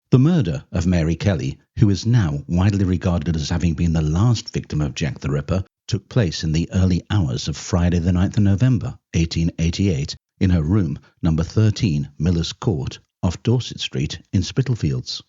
The murder of Mary Kelly, who is now widely regarded as having been the last victim of Jack the Ripper, took place in the early hours of Friday the 9th of November, 1888, in her room, number 13, Miller's Court, off Dorset Street in Spitalfields.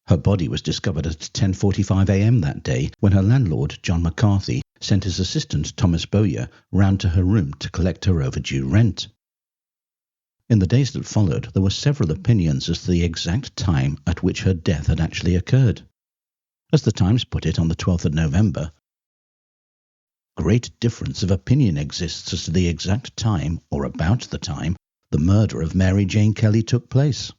Her body was discovered at 10:45 a.m. that day when her landlord, John McCarthy, sent his assistant, Thomas Bowyer, round to her room to collect her overdue rent. In the days that followed, there were several opinions as to the exact time at which her death had actually occurred. As the Times put it on the 12th of November, great difference of opinion exists as to the exact time, or about the time, the murder of Mary Jane Kelly took place.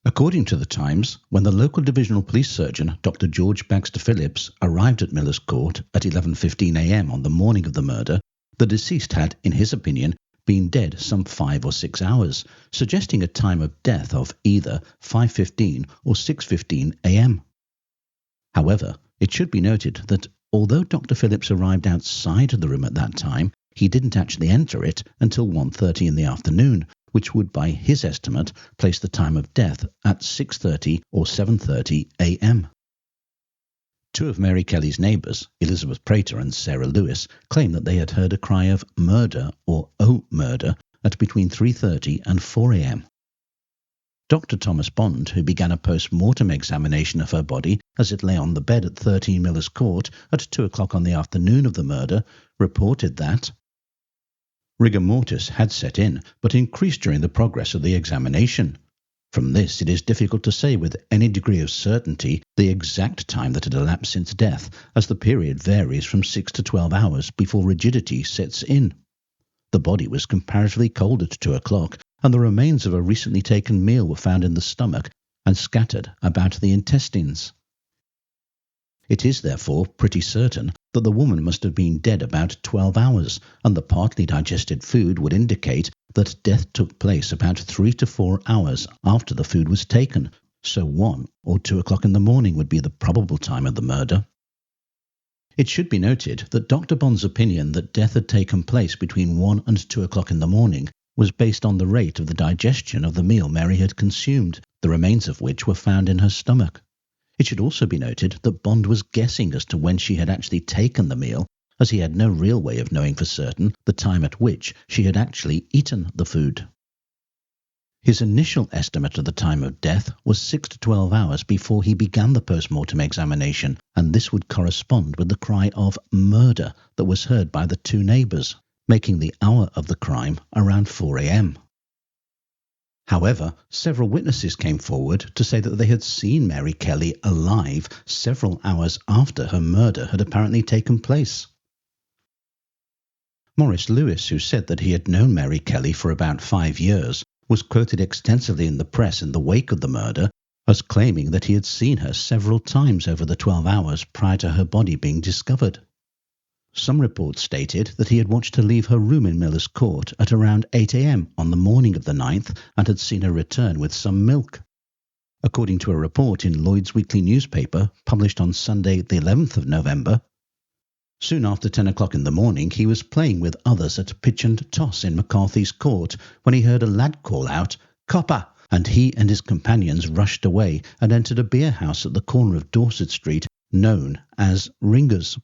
According to the Times, when the local divisional police surgeon, Dr. George Baxter Phillips, arrived at Miller's Court at 11:15 a.m. on the morning of the murder, the deceased had, in his opinion, been dead some 5 or 6 hours, suggesting a time of death of either 5:15 or 6:15 a.m. However, it should be noted that although Dr. Phillips arrived outside of the room at that time, he didn't actually enter it until 1:30 in the afternoon, which would, by his estimate, place the time of death at 6:30 or 7:30 a.m. Two of Mary Kelly's neighbours, Elizabeth Prater and Sarah Lewis, claimed that they had heard a cry of murder or "oh, murder" at between 3:30 and 4 a.m. Dr. Thomas Bond, who began a post-mortem examination of her body as it lay on the bed at 13 Miller's Court at 2 o'clock on the afternoon of the murder, reported that rigor mortis had set in, but increased during the progress of the examination. From this, it is difficult to say with any degree of certainty the exact time that had elapsed since death, as the period varies from 6 to 12 hours before rigidity sets in. The body was comparatively cold at 2 o'clock, and the remains of a recently taken meal were found in the stomach and scattered about the intestines. It is therefore pretty certain that the woman must have been dead about 12 hours, and the partly digested food would indicate that death took place about 3 to 4 hours after the food was taken, so 1 or 2 o'clock in the morning would be the probable time of the murder. It should be noted that Dr. Bond's opinion that death had taken place between 1 and 2 o'clock in the morning was based on the rate of the digestion of the meal Mary had consumed, the remains of which were found in her stomach. It should also be noted that Bond was guessing as to when she had actually taken the meal, as he had no real way of knowing for certain the time at which she had actually eaten the food. His initial estimate of the time of death was 6 to 12 hours before he began the post-mortem examination, and this would correspond with the cry of murder that was heard by the two neighbours, making the hour of the crime around 4 a.m. However, several witnesses came forward to say that they had seen Mary Kelly alive several hours after her murder had apparently taken place. Maurice Lewis, who said that he had known Mary Kelly for about 5 years, was quoted extensively in the press in the wake of the murder as claiming that he had seen her several times over the 12 hours prior to her body being discovered. Some reports stated that he had watched her leave her room in Miller's Court at around 8 a.m. on the morning of the 9th and had seen her return with some milk. According to a report in Lloyd's Weekly newspaper published on Sunday the 11th of November, soon after 10 o'clock in the morning he was playing with others at pitch and toss in McCarthy's Court when he heard a lad call out, "Copper!" and he and his companions rushed away and entered a beer house at the corner of Dorset Street known as Ringer's.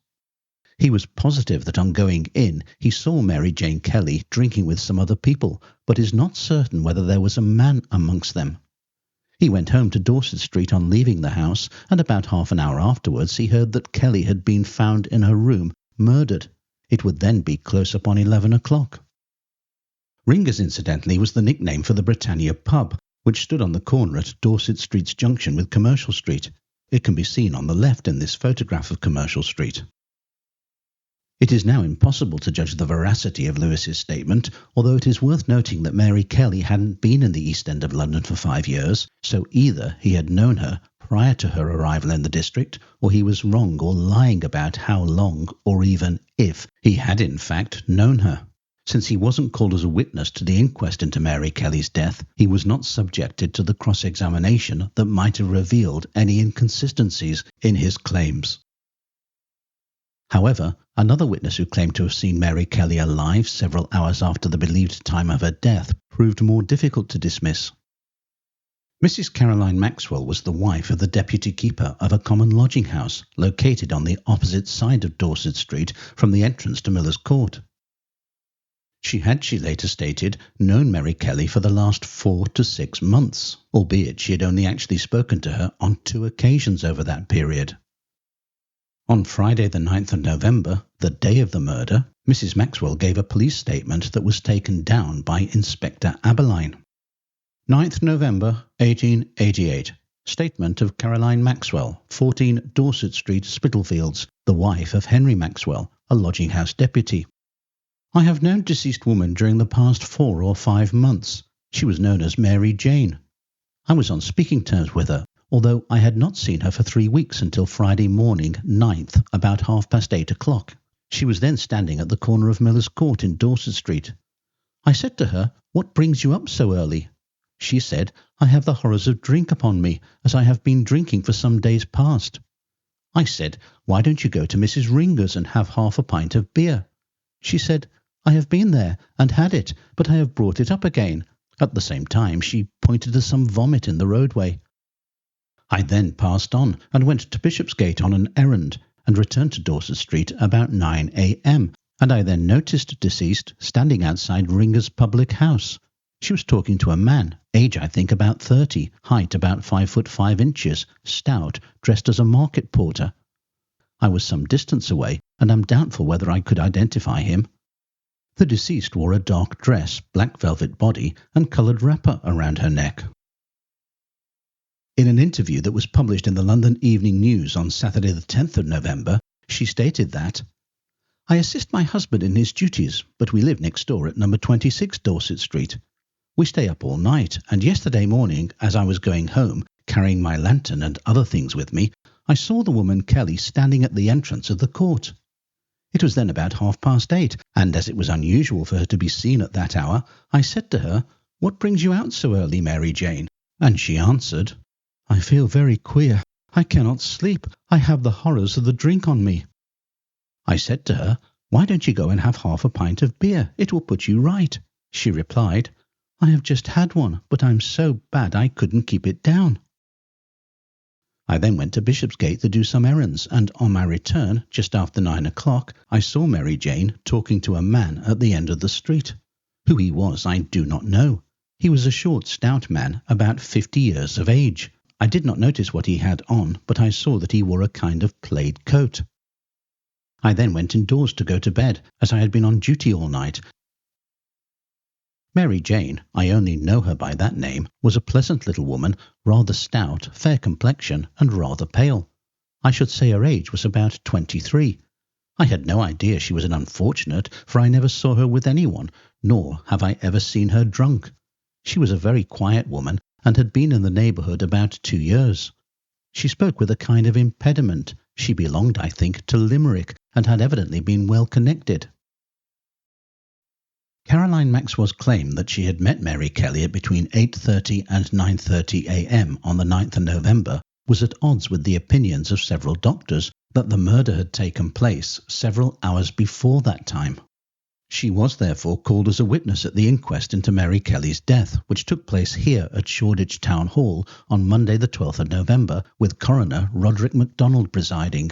He was positive that on going in he saw Mary Jane Kelly drinking with some other people, but is not certain whether there was a man amongst them. He went home to Dorset Street on leaving the house, and about half an hour afterwards he heard that Kelly had been found in her room, murdered. It would then be close upon 11 o'clock. Ringer's, incidentally, was the nickname for the Britannia pub, which stood on the corner at Dorset Street's junction with Commercial Street. It can be seen on the left in this photograph of Commercial Street. It is now impossible to judge the veracity of Lewis's statement, although it is worth noting that Mary Kelly hadn't been in the East End of London for 5 years, so either he had known her prior to her arrival in the district, or he was wrong or lying about how long, or even if he had in fact known her. Since he wasn't called as a witness to the inquest into Mary Kelly's death, he was not subjected to the cross-examination that might have revealed any inconsistencies in his claims. However, another witness who claimed to have seen Mary Kelly alive several hours after the believed time of her death proved more difficult to dismiss. Mrs. Caroline Maxwell was the wife of the deputy keeper of a common lodging house located on the opposite side of Dorset Street from the entrance to Miller's Court. She later stated, known Mary Kelly for the last 4 to 6 months, albeit she had only actually spoken to her on 2 occasions over that period. On Friday the 9th of November, the day of the murder, Mrs. Maxwell gave a police statement that was taken down by Inspector Aberline. 9th November 1888. Statement of Caroline Maxwell, 14 Dorset Street, Spitalfields, the wife of Henry Maxwell, a lodging house deputy. I have known deceased woman during the past 4 or 5 months. She was known as Mary Jane. I was on speaking terms with her, although I had not seen her for 3 weeks until Friday morning, 9th, about 8:30 o'clock. She was then standing at the corner of Miller's Court in Dorset Street. I said to her, "What brings you up so early?" She said, "I have the horrors of drink upon me, as I have been drinking for some days past." I said, "Why don't you go to Mrs. Ringer's and have half a pint of beer?" She said, "I have been there and had it, but I have brought it up again." At the same time, she pointed to some vomit in the roadway. I then passed on and went to Bishopsgate on an errand and returned to Dorset Street about 9 a.m. and I then noticed deceased standing outside Ringer's public house. She was talking to a man, age I think about 30, height about 5 foot 5 inches, stout, dressed as a market porter. I was some distance away and am doubtful whether I could identify him. The deceased wore a dark dress, black velvet body and coloured wrapper around her neck. In an interview that was published in the London Evening News on Saturday the 10th of November, she stated that, "I assist my husband in his duties, but we live next door at number 26 Dorset Street. We stay up all night, and yesterday morning, as I was going home, carrying my lantern and other things with me, I saw the woman Kelly standing at the entrance of the court. It was then about 8:30, and as it was unusual for her to be seen at that hour, I said to her, 'What brings you out so early, Mary Jane?' And she answered, 'I feel very queer. I cannot sleep. I have the horrors of the drink on me.' I said to her, 'Why don't you go and have half a pint of beer? It will put you right.' She replied, 'I have just had one, but I'm so bad I couldn't keep it down.' I then went to Bishopsgate to do some errands, and on my return, just after 9 o'clock, I saw Mary Jane talking to a man at the end of the street. Who he was I do not know. He was a short, stout man, about 50 years of age. I did not notice what he had on, but I saw that he wore a kind of plaid coat. I then went indoors to go to bed, as I had been on duty all night. Mary Jane, I only know her by that name, was a pleasant little woman, rather stout, fair complexion, and rather pale. I should say her age was about 23. I had no idea she was an unfortunate, for I never saw her with anyone, nor have I ever seen her drunk. She was a very quiet woman, and had been in the neighbourhood about 2 years. She spoke with a kind of impediment. She belonged, I think, to Limerick, and had evidently been well connected. Caroline Maxwell's claim that she had met Mary Kelly at between 8:30 and 9:30 a.m. on the 9th of November was at odds with the opinions of several doctors that the murder had taken place several hours before that time. She was therefore called as a witness at the inquest into Mary Kelly's death, which took place here at Shoreditch Town Hall on Monday the 12th of November, with Coroner Roderick MacDonald presiding.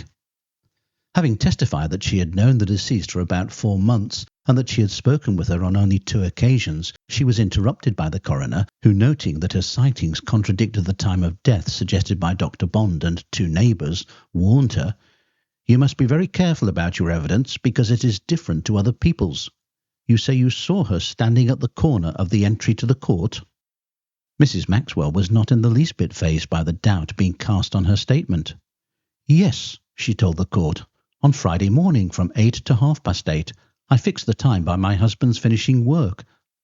Having testified that she had known the deceased for about 4 months, and that she had spoken with her on only 2 occasions, she was interrupted by the coroner, who, noting that her sightings contradicted the time of death suggested by Dr. Bond and 2 neighbours, warned her, "You must be very careful about your evidence, because it is different to other people's. You say you saw her standing at the corner of the entry to the court?" Mrs. Maxwell was not in the least bit fazed by the doubt being cast on her statement. "Yes," she told the court, "on Friday morning from 8 to 8:30. I fixed the time by my husband's finishing work.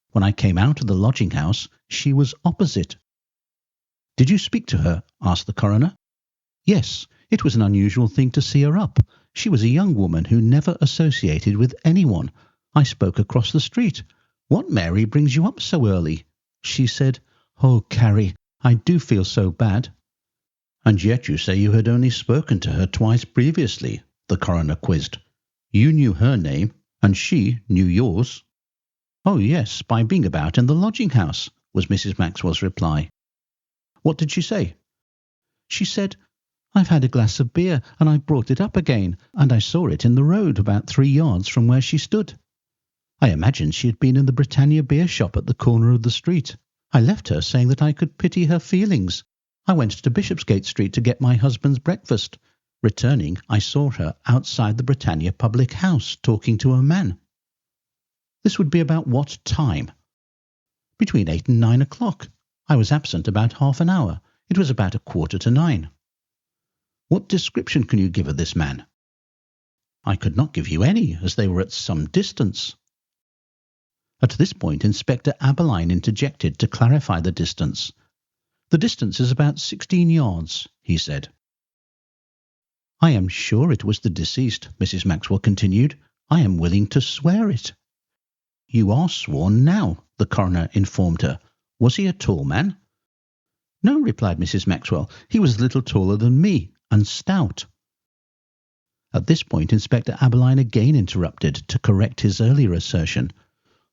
When I came out of the lodging house, she was opposite." "Did you speak to her?" asked the coroner. "Yes, it was an unusual thing to see her up. She was a young woman who never associated with anyone. I spoke across the street. 'What, Mary, brings you up so early?' She said, 'Oh, Carrie, I do feel so bad.'" "And yet you say you had only spoken to her twice previously," the coroner quizzed. "You knew her name, and she knew yours." "Oh, yes, by being about in the lodging-house," was Mrs. Maxwell's reply. What did she say?" "She said, 'I've had a glass of beer and I brought it up again, and I saw it in the road about 3 yards from where she stood. I imagined she had been in the Britannia beer shop at the corner of the street. I left her saying that I could pity her feelings. I went to Bishopsgate Street to get my husband's breakfast. Returning, I saw her outside the Britannia public house talking to a man." "This would be about what time?" "Between 8 and 9 o'clock. I was absent about half an hour. It was about 8:45. "What description can you give of this man?" "I could not give you any, as they were at some distance." At this point, Inspector Aberline interjected to clarify the distance. "The distance is about 16 yards, he said. "I am sure it was the deceased," Mrs. Maxwell continued. "I am willing to swear it." "You are sworn now," the coroner informed her. "Was he a tall man?" "No," replied Mrs. Maxwell. "He was a little taller than me, and stout." At this point, Inspector Aberline again interrupted to correct his earlier assertion.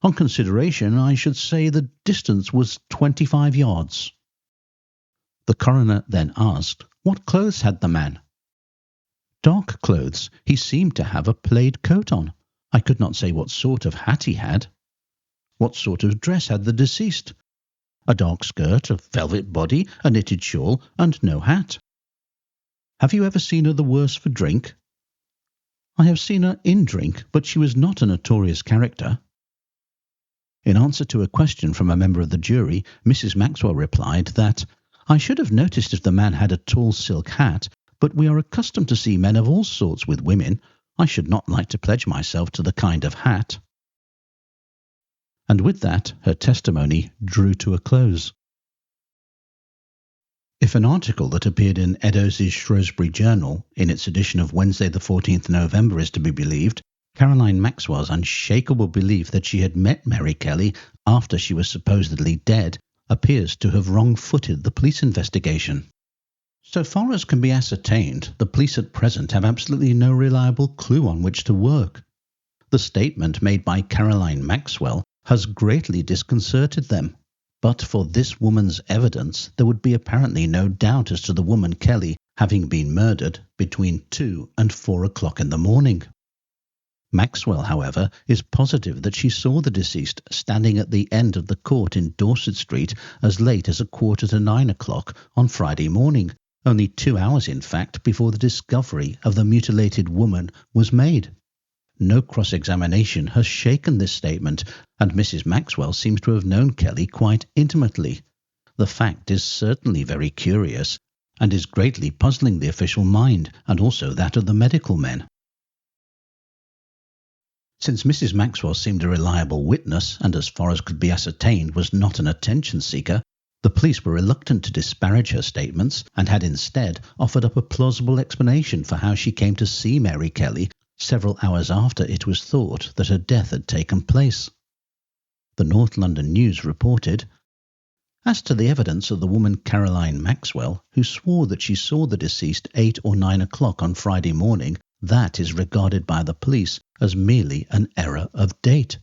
"On consideration, I should say the distance was 25 yards. The coroner then asked, "What clothes had the man?" "Dark clothes. He seemed to have a plaid coat on. I could not say what sort of hat he had." "What sort of dress had the deceased?" "A dark skirt, a velvet body, a knitted shawl, and no hat." "Have you ever seen her the worse for drink?" "I have seen her in drink, but she was not a notorious character." In answer to a question from a member of the jury, Mrs. Maxwell replied that, "I should have noticed if the man had a tall silk hat, but we are accustomed to see men of all sorts with women. I should not like to pledge myself to the kind of hat." And with that, her testimony drew to a close. If an article that appeared in Eddowes' Shrewsbury Journal in its edition of Wednesday the 14th November is to be believed, Caroline Maxwell's unshakable belief that she had met Mary Kelly after she was supposedly dead appears to have wrong-footed the police investigation. So far as can be ascertained, the police at present have absolutely no reliable clue on which to work. The statement made by Caroline Maxwell has greatly disconcerted them. But for this woman's evidence, there would be apparently no doubt as to the woman Kelly having been murdered between 2 and 4 o'clock in the morning. Maxwell, however, is positive that she saw the deceased standing at the end of the court in Dorset Street as late as 8:45 o'clock on Friday morning, only 2 hours in fact before the discovery of the mutilated woman was made. No cross-examination has shaken this statement, and Mrs. Maxwell seems to have known Kelly quite intimately. The fact is certainly very curious, and is greatly puzzling the official mind, and also that of the medical men. Since Mrs. Maxwell seemed a reliable witness, and as far as could be ascertained was not an attention-seeker, the police were reluctant to disparage her statements, and had instead offered up a plausible explanation for how she came to see Mary Kelly several hours after it was thought that her death had taken place. The North London News reported, "As to the evidence of the woman Caroline Maxwell, who swore that she saw the deceased 8 or 9 o'clock on Friday morning, that is regarded by the police as merely an error of date.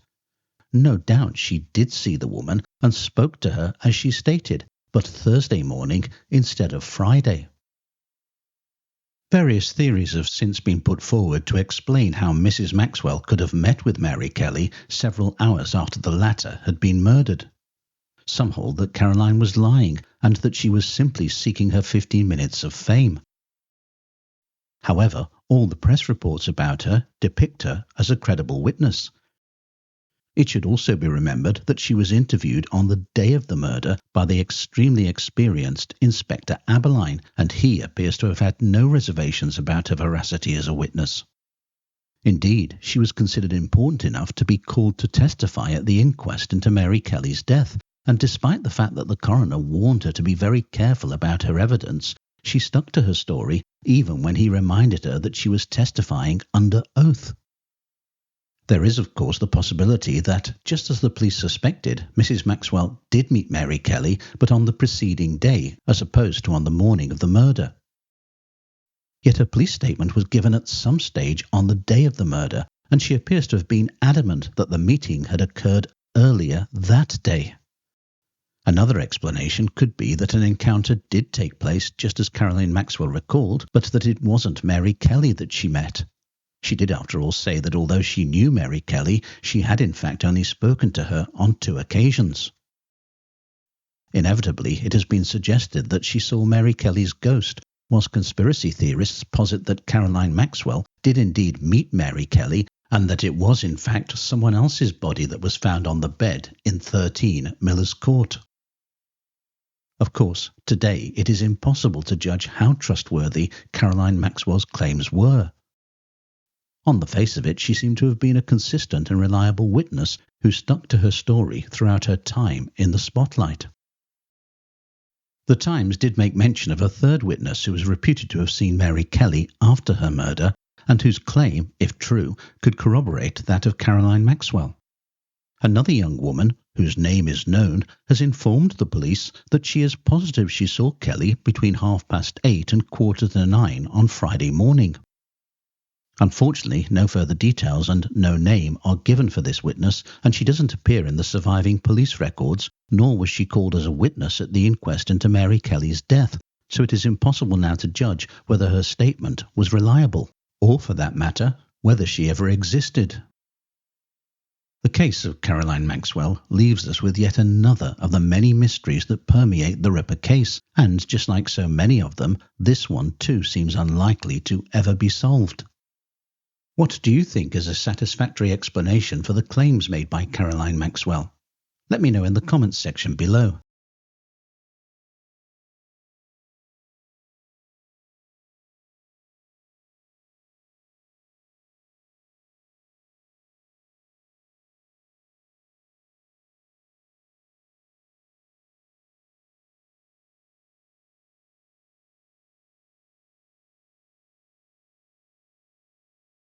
No doubt she did see the woman and spoke to her as she stated, but Thursday morning instead of Friday." Various theories have since been put forward to explain how Mrs. Maxwell could have met with Mary Kelly several hours after the latter had been murdered. Some hold that Caroline was lying and that she was simply seeking her 15 minutes of fame. However, all the press reports about her depict her as a credible witness. It should also be remembered that she was interviewed on the day of the murder by the extremely experienced Inspector Aberline, and he appears to have had no reservations about her veracity as a witness. Indeed, she was considered important enough to be called to testify at the inquest into Mary Kelly's death, and despite the fact that the coroner warned her to be very careful about her evidence, she stuck to her story even when he reminded her that she was testifying under oath. There is, of course, the possibility that, just as the police suspected, Mrs. Maxwell did meet Mary Kelly, but on the preceding day, as opposed to on the morning of the murder. Yet a police statement was given at some stage on the day of the murder, and she appears to have been adamant that the meeting had occurred earlier that day. Another explanation could be that an encounter did take place just as Caroline Maxwell recalled, but that it wasn't Mary Kelly that she met. She did after all say that although she knew Mary Kelly, she had in fact only spoken to her on 2 occasions. Inevitably, it has been suggested that she saw Mary Kelly's ghost, whilst conspiracy theorists posit that Caroline Maxwell did indeed meet Mary Kelly and that it was in fact someone else's body that was found on the bed in 13 Miller's Court. Of course, today it is impossible to judge how trustworthy Caroline Maxwell's claims were. On the face of it, she seemed to have been a consistent and reliable witness who stuck to her story throughout her time in the spotlight. The Times did make mention of a third witness who was reputed to have seen Mary Kelly after her murder and whose claim, if true, could corroborate that of Caroline Maxwell. Another young woman, whose name is known, has informed the police that she is positive she saw Kelly between 8:30 and 9:15 on Friday morning. Unfortunately, no further details and no name are given for this witness, and she doesn't appear in the surviving police records, nor was she called as a witness at the inquest into Mary Kelly's death, so it is impossible now to judge whether her statement was reliable, or for that matter, whether she ever existed. The case of Caroline Maxwell leaves us with yet another of the many mysteries that permeate the Ripper case, and just like so many of them, this one too seems unlikely to ever be solved. What do you think is a satisfactory explanation for the claims made by Caroline Maxwell? Let me know in the comments section below.